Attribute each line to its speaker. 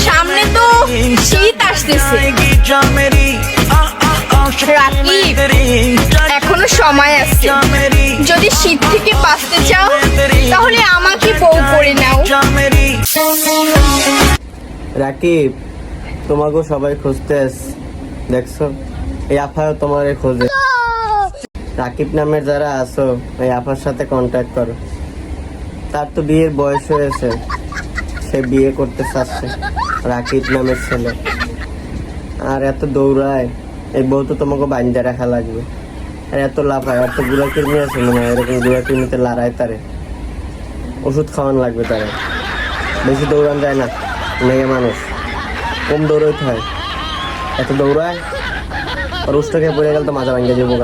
Speaker 1: সামনে তো শীত আসতেছে, রাকিব এখনো সময় আছে। যদি শীত থেকে বাঁচতে চাও তাহলে আমাকে বউ করে নাও।
Speaker 2: রাকিব, তোমাকেও সবাই খুঁজতেস, দেখছো এই আফাও তোমার খোঁজে। রাকিব নামের যারা আছো এই আফার সাথে কন্ট্যাক্ট করো। তার তো বিয়ের বয়স হয়েছে, সে বিয়ে করতে চাচ্ছে, রাকিব নামের ছেলে। আর এত দৌড়ায়, এই বউ তো তোমাকে বাইন্দা রাখা লাগবে। আর এত লাফায়, আর তো গুড়া কৃমি আছে মনে হয়, এরকম গুড়া কৃমিতে লড়ায় তারে, ওষুধ খাওয়ান লাগবে তারে। বেশি দৌড়ান যায় না, মেয়ে মানুষ, কম দৌড়াইতে হয়। এত দৌড়ায় আর উষ্ঠকে পড়ে গেল তো মাজা ভাঙ্গে যাবো।